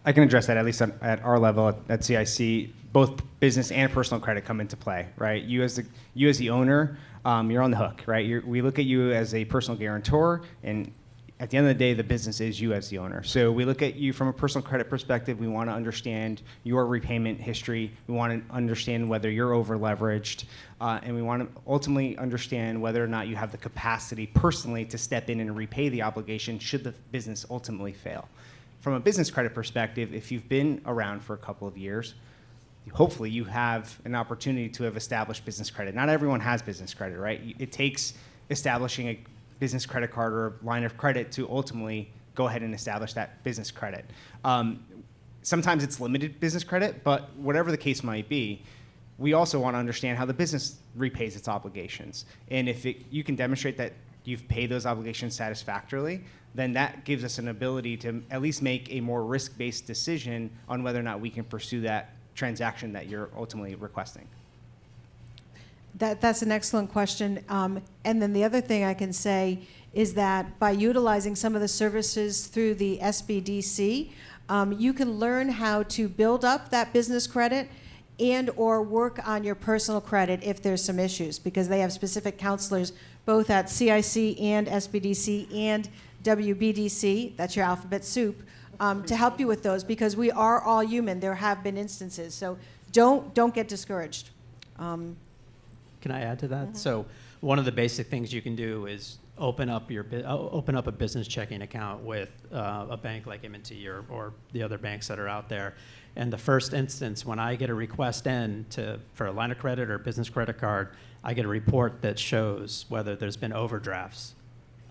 I can address that, at least at our level at CIC. Both business and personal credit come into play, right? You as the owner, you're on the hook, right? We look at you as a personal guarantor, and at the end of the day, the business is you as the owner. So we look at you from a personal credit perspective. We want to understand your repayment history. We want to understand whether you're over leveraged, and we want to ultimately understand whether or not you have the capacity personally to step in and repay the obligation should the business ultimately fail. From a business credit perspective, if you've been around for a couple of years, hopefully you have an opportunity to have established business credit. Not everyone has business credit, right? It takes establishing a business credit card or line of credit to ultimately go ahead and establish that business credit. Sometimes it's limited business credit, but whatever the case might be, we also want to understand how the business repays its obligations. And if you can demonstrate that you've paid those obligations satisfactorily, then that gives us an ability to at least make a more risk-based decision on whether or not we can pursue that transaction that you're ultimately requesting. That's an excellent question. And then the other thing I can say is that by utilizing some of the services through the SBDC, you can learn how to build up that business credit and or work on your personal credit if there's some issues, because they have specific counselors both at CIC and SBDC and WBDC, that's your alphabet soup, to help you with those, because we are all human. There have been instances, so don't get discouraged. Can I add to that? So one of the basic things you can do is open up a business checking account with a bank like M&T or the other banks that are out there. And the first instance, when I get a request in for a line of credit or business credit card, I get a report that shows whether there's been overdrafts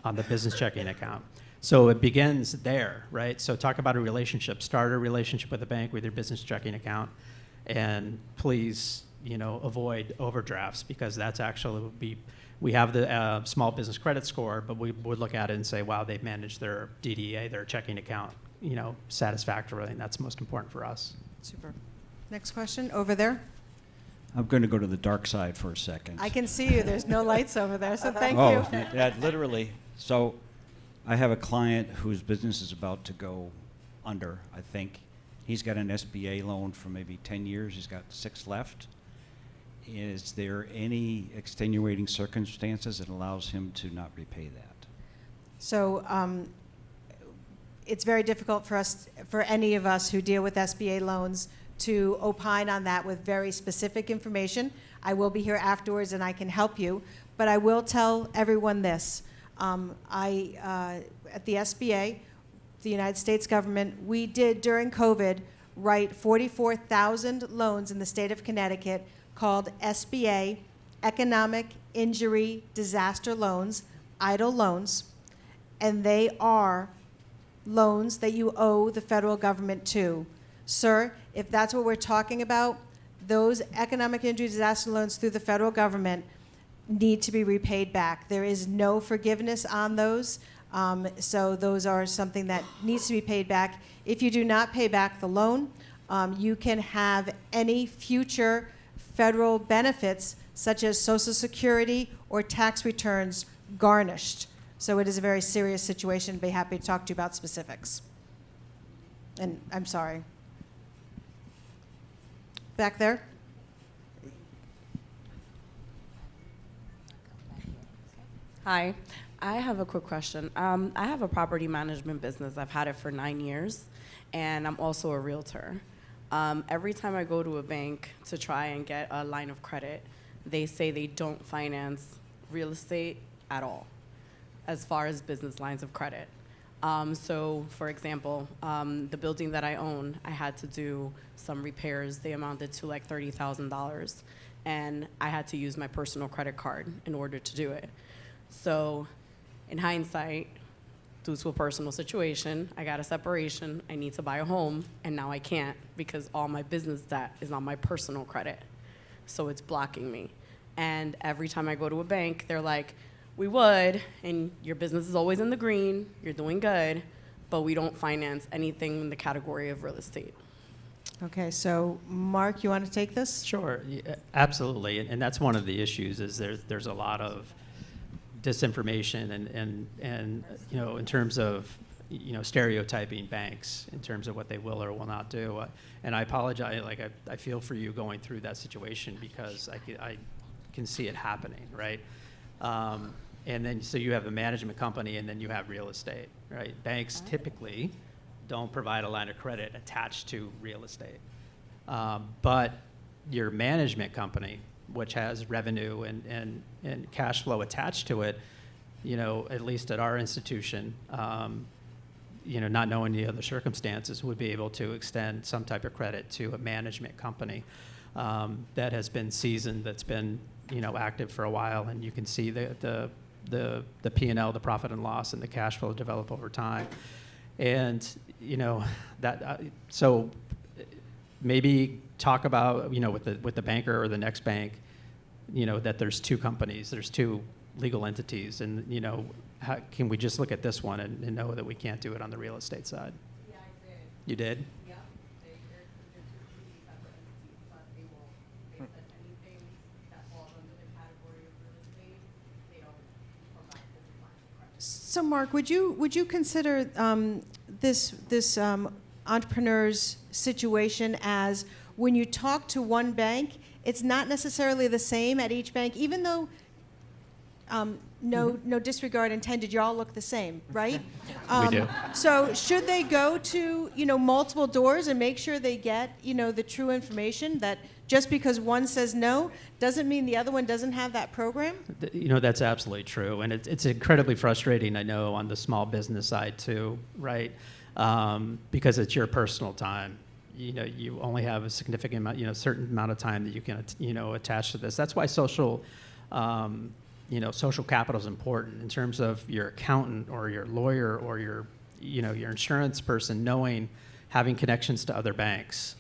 on the business checking account. So it begins there, right? So talk about a relationship. Start a relationship with a bank with your business checking account, and please, avoid overdrafts, because that's actually we have the small business credit score, but we would look at it and say, wow, they've managed their DDA, their checking account, satisfactorily, and that's most important for us. Super. Next question, over there. I'm going to go to the dark side for a second. I can see you. There's no lights over there, so thank oh, you. yeah, literally. So I have a client whose business is about to go under, I think. He's got an SBA loan for maybe 10 years. He's got 6 left. Is there any extenuating circumstances that allows him to not repay that? So it's very difficult for any of us who deal with SBA loans to opine on that with very specific information. I will be here afterwards and I can help you, but I will tell everyone this. At the SBA, the United States government, we did during COVID write 44,000 loans in the state of Connecticut called SBA Economic Injury Disaster Loans, EIDL loans, and they are loans that you owe the federal government to. Sir, if that's what we're talking about, those economic injury disaster loans through the federal government need to be repaid back. There is no forgiveness on those, so those are something that needs to be paid back. If you do not pay back the loan, you can have any future federal benefits, such as Social Security or tax returns, garnished. So it is a very serious situation. I'd be happy to talk to you about specifics. And I'm sorry. Back there? Hi, I have a quick question. I have a property management business. I've had it for 9 years, and I'm also a realtor. Every time I go to a bank to try and get a line of credit, they say they don't finance real estate at all, as far as business lines of credit. So, for example, the building that I own, I had to do some repairs. They amounted to like $30,000, and I had to use my personal credit card in order to do it. So, in hindsight, due to a personal situation, I got a separation, I need to buy a home, and now I can't because all my business debt is on my personal credit. So it's blocking me. And every time I go to a bank, they're like, we would, and your business is always in the green, you're doing good, but we don't finance anything in the category of real estate. Okay, so Mark, you want to take this? Sure, absolutely, and that's one of the issues. Is there's a lot of disinformation and you know, in terms of, you know, stereotyping banks in terms of what they will or will not do. And I apologize. Like I feel for you going through that situation because I can see it happening, right? And then so you have a management company and then you have real estate, right? Banks typically don't provide a line of credit attached to real estate. But your management company, which has revenue and cash flow attached to it, you know, at least at our institution, you know, not knowing the other circumstances, would be able to extend some type of credit to a management company that has been seasoned, that's been, you know, active for a while, and you can see the P&L, the profit and loss, and the cash flow develop over time. And, you know, that so maybe talk about, you know, with the banker or the next bank, you know, that there's two companies, there's two legal entities, and, you know, how, can we just look at this one and know that we can't do it on the real estate side? Yeah, I did. You did? Yeah, they're two completely separate entities, but they said anything that falls under the category of real estate, they don't provide this line of credit. So Mark, would you consider this entrepreneur's situation as when you talk to one bank, it's not necessarily the same at each bank, even though no disregard intended, you all look the same, right? We do. So should they go to, you know, multiple doors and make sure they get, you know, the true information, that just because one says no doesn't mean the other one doesn't have that program? You know, that's absolutely true, and it's incredibly frustrating, I know, on the small business side too, right? Because it's your personal time. You know, you only have a significant amount, you know, certain amount of time that you can, you know, attach to this. That's why social capital is important in terms of your accountant or your lawyer or your, you know, your insurance person having connections to other banks.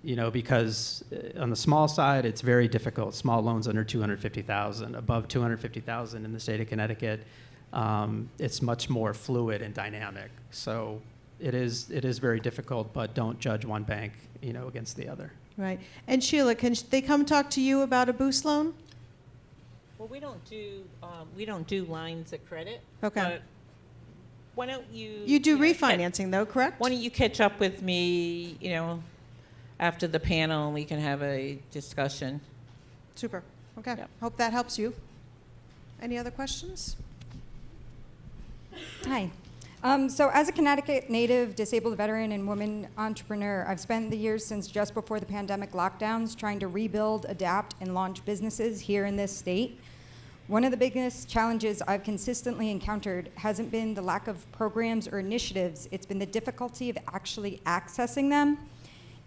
You know, because on the small side, it's very difficult. Small loans under $250,000, above $250,000 in the state of Connecticut, it's much more fluid and dynamic. So it is very difficult, but don't judge one bank, you know, against the other. Right. And Sheila, can they come talk to you about a boost loan? Well, we don't do lines of credit. Okay. But why don't you? You do know, refinancing though, correct? Why don't you catch up with me, you know, after the panel, and we can have a discussion. Super. Okay. Yep. Hope that helps you. Any other questions? Hi. So as a Connecticut native, disabled veteran, and woman entrepreneur, I've spent the years since just before the pandemic lockdowns trying to rebuild, adapt, and launch businesses here in this state. One of the biggest challenges I've consistently encountered hasn't been the lack of programs or initiatives, it's been the difficulty of actually accessing them.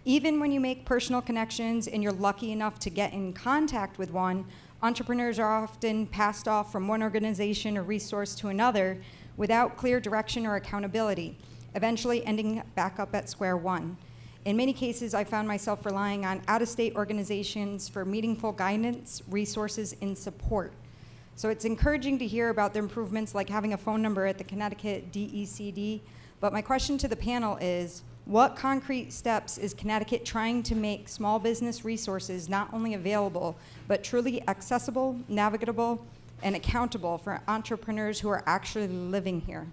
Even when you make personal connections and you're lucky enough to get in contact with one, entrepreneurs are often passed off from one organization or resource to another without clear direction or accountability, eventually ending back up at square one. In many cases, I found myself relying on out-of-state organizations for meaningful guidance, resources, and support. So it's encouraging to hear about the improvements like having a phone number at the Connecticut DECD, but my question to the panel is, what concrete steps is Connecticut trying to make small business resources not only available, but truly accessible, navigable, and accountable for entrepreneurs who are actually living here?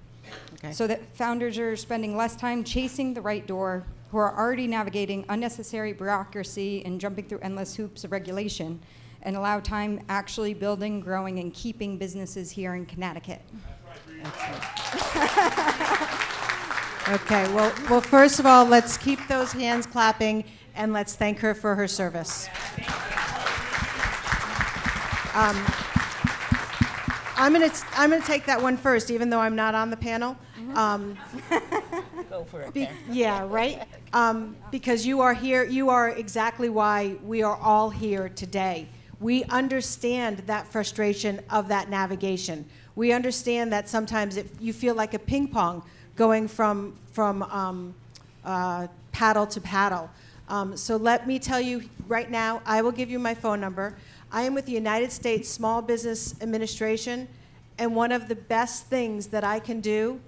Okay. So that founders are spending less time chasing the right door, who are already navigating unnecessary bureaucracy and jumping through endless hoops of regulation, and allow time actually building, growing, and keeping businesses here in Connecticut. Okay, well, first of all, let's keep those hands clapping, and let's thank her for her service. I'm gonna take that one first, even though I'm not on the panel. Go for it. Yeah, right? Because you are here, you are exactly why we are all here today. We understand that frustration of that navigation. We understand that sometimes you feel like a ping pong going from paddle to paddle. So let me tell you right now, I will give you my phone number. I am with the United States Small Business Administration, and one of the best things that I can do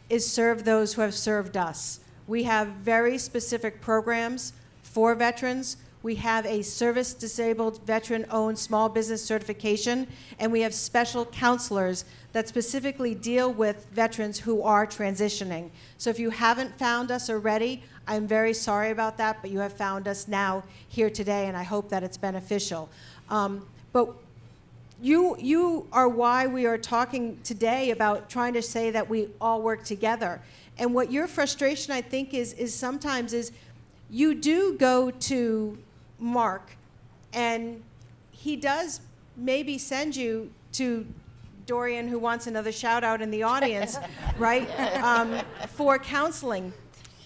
is serve those who have served us. We have very specific programs for veterans. We have a service-disabled, veteran-owned small business certification, and we have special counselors that specifically deal with veterans who are transitioning. So if you haven't found us already, I'm very sorry about that, but you have found us now here today, and I hope that it's beneficial. But you are why we are talking today about trying to say that we all work together. And what your frustration, I think, is sometimes is you do go to Mark, and he does maybe send you to Dorian, who wants another shout out in the audience, right? For counseling.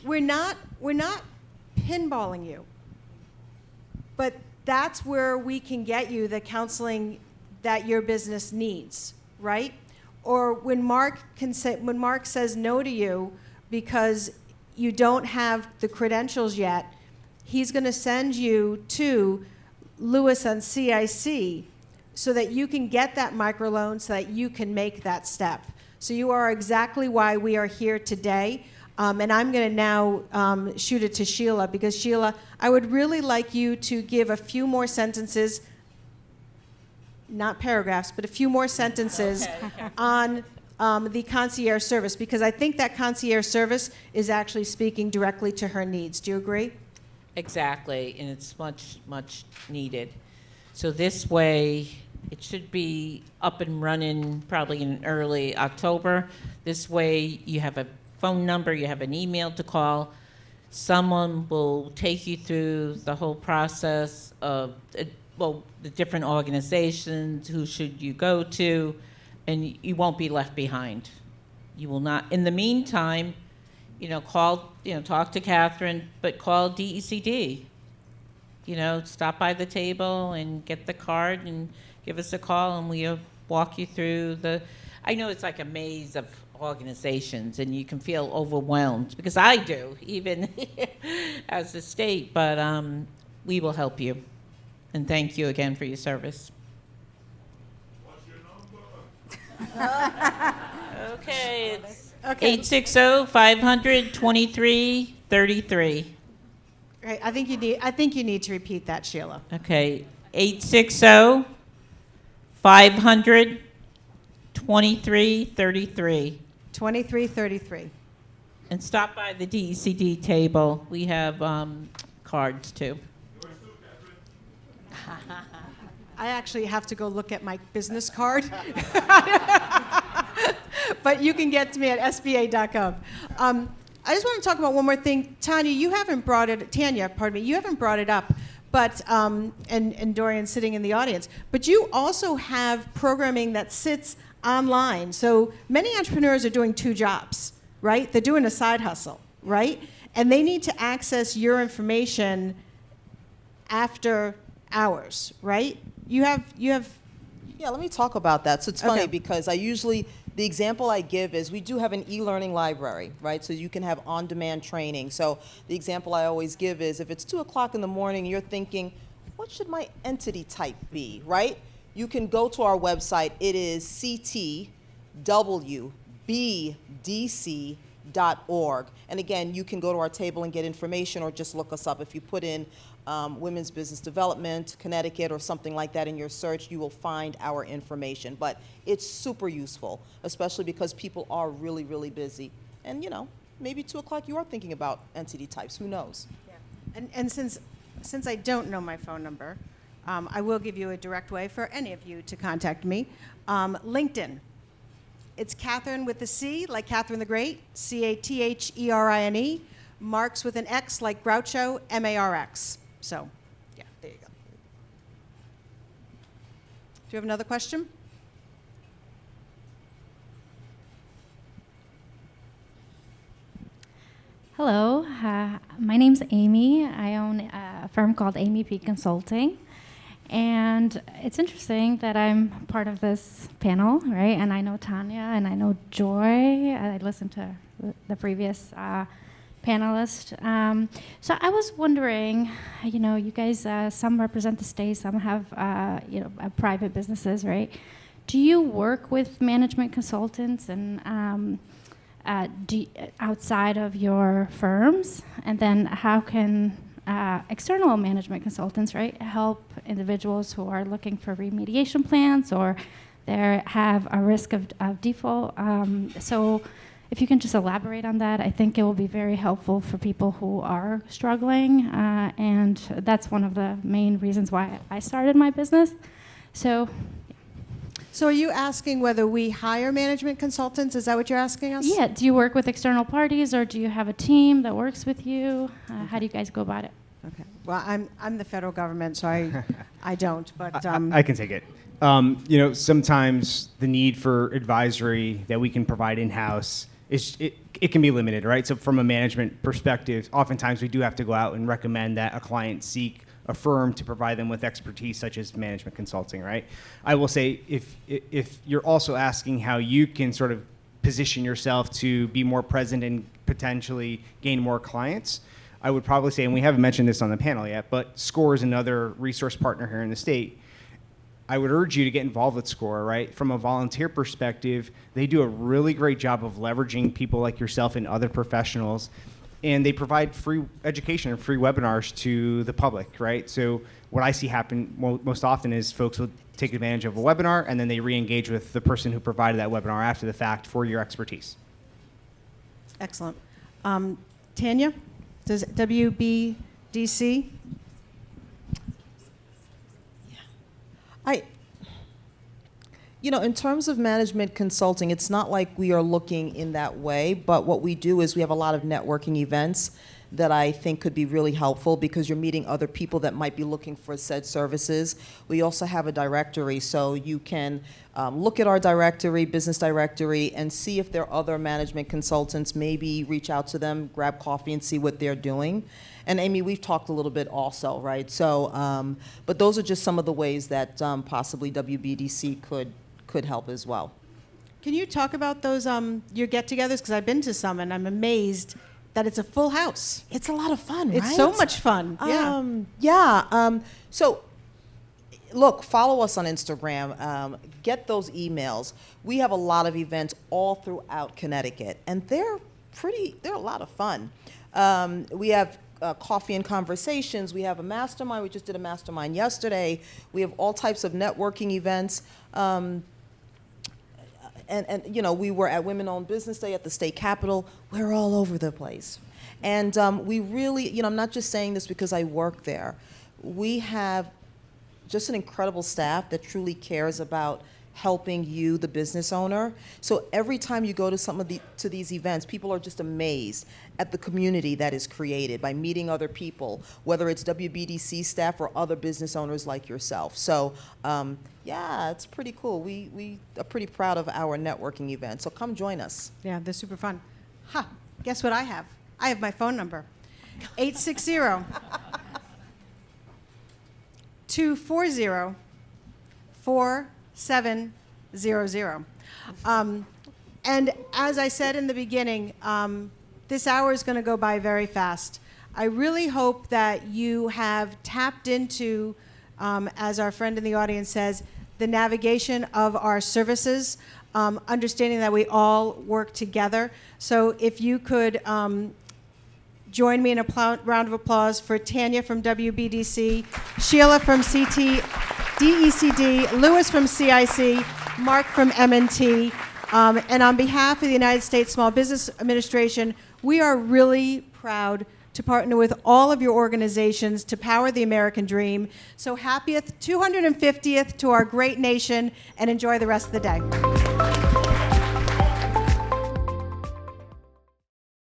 We're not pinballing you, but that's where we can get you the counseling that your business needs, right? Or when Mark says no to you because you don't have the credentials yet, he's going to send you to Lewis on CIC so that you can get that microloan so that you can make that step. So you are exactly why we are here today. And I'm going to now shoot it to Sheila, because Sheila, I would really like you to give a few more sentences, not paragraphs, but a few more sentences on the concierge service, because I think that concierge service is actually speaking directly to her needs. Do you agree? Exactly, and it's much, much needed. So this way, it should be up and running probably in early October. This way, you have a phone number, you have an email to call. Someone will take you through the whole process of, the different organizations, who should you go to, and you won't be left behind. You will not. In the meantime, talk to Catherine, but call DECD. Stop by the table and get the card and give us a call, and we'll walk you through I know it's like a maze of organizations, and you can feel overwhelmed, because I do, even as a state, but we will help you. And thank you again for your service. What's your number? Okay, it's Okay. 860-500-2333. Right, I think you need to repeat that, Sheila. Okay, 860-500-2333. 2333. And stop by the DECD table. We have cards too. I actually have to go look at my business card. But you can get to me at sba.gov. I just want to talk about one more thing. Tanya, you haven't brought it up, but, and Dorian sitting in the audience, but you also have programming that sits online. So many entrepreneurs are doing two jobs, right? They're doing a side hustle, right? And they need to access your information after hours, right? You have. Yeah, let me talk about that. So it's funny Okay. because the example I give is we do have an e-learning library, right? So you can have on-demand training. So the example I always give is if it's 2 o'clock in the morning, you're thinking, what should my entity type be, right? You can go to our website. It is ctwbdc.org. And again, you can go to our table and get information, or just look us up. If you put in Women's Business Development, Connecticut, or something like that in your search, you will find our information. But it's super useful, especially because people are really, really busy. And, maybe 2 o'clock you are thinking about entity types. Who knows? Yeah. And since I don't know my phone number, I will give you a direct way for any of you to contact me. LinkedIn. It's Catherine with a C, like Catherine the Great, Catherine. Marx with an X, like Groucho, Marx. So, yeah, there you go. Do you have another question? Hello, my name's Amy. I own a firm called Amy P Consulting, And it's interesting that I'm part of this panel, right? And I know Tanya and I know Joy. I listened to the previous panelist. So I was wondering, you guys, some represent the state, some have, private businesses, right? Do you work with management consultants and outside of your firms? And then how can external management consultants, right, help individuals who are looking for remediation plans or they have a risk of default? So if you can just elaborate on that, I think it will be very helpful for people who are struggling. And that's one of the main reasons why I started my business. So are you asking whether we hire management consultants? Is that what you're asking us? yeah, do you work with external parties or do you have a team that works with you? How do you guys go about it? Okay. Well, I'm the federal government, so I don't. But I can take it. Sometimes the need for advisory that we can provide in-house it can be limited, right? So from a management perspective, oftentimes we do have to go out and recommend that a client seek a firm to provide them with expertise such as management consulting, right? I will say if you're also asking how you can sort of position yourself to be more present and potentially gain more clients, I would probably say, and we haven't mentioned this on the panel yet, but SCORE is another resource partner here in the state. I would urge you to get involved with SCORE, right? From a volunteer perspective, they do a really great job of leveraging people like yourself and other professionals, and they provide free education and free webinars to the public, right? So what I see happen most often is folks will take advantage of a webinar and then they re-engage with the person who provided that webinar after the fact for your expertise. excellent. Tanya, does WBDC? In terms of management consulting, it's not like we are looking in that way, but what we do is we have a lot of networking events that I think could be really helpful because you're meeting other people that might be looking for said services. We also have a directory, so you can look at our directory, business directory, and see if there are other management consultants, maybe reach out to them, grab coffee and see what they're doing. And Amy, we've talked a little bit also, right? So, but those are just some of the ways that possibly WBDC could help as well. Can you talk about those your get-togethers? Because I've been to some and I'm amazed that it's a full house. It's a lot of fun, right? It's so much fun. So, look, follow us on Instagram. Get those emails. We have a lot of events all throughout Connecticut, and they're a lot of fun. We have coffee and conversations. We have a mastermind. We just did a mastermind yesterday. We have all types of networking events. And we were at Women-Owned Business Day at the state capitol. We're all over the place. And we really, I'm not just saying this because I work there. We have just an incredible staff that truly cares about helping you, the business owner. So every time you go to these events, people are just amazed at the community that is created by meeting other people, whether it's WBDC staff or other business owners like yourself. So it's pretty cool. We are pretty proud of our networking event. So come join us. Yeah, they're super fun. Guess what I have? I have my phone number. 860 240 4700. And as I said in the beginning, this hour is going to go by very fast. I really hope that you have tapped into, as our friend in the audience says, the navigation of our services, understanding that we all work together. So if you could join me in a round of applause for Tanya from WBDC, Sheila from DECD, Lewis from CIC, Mark from M&T, and on behalf of the United States Small Business Administration, we are really proud to partner with all of your organizations to power the American dream. So happy 250th to our great nation, and enjoy the rest of the day.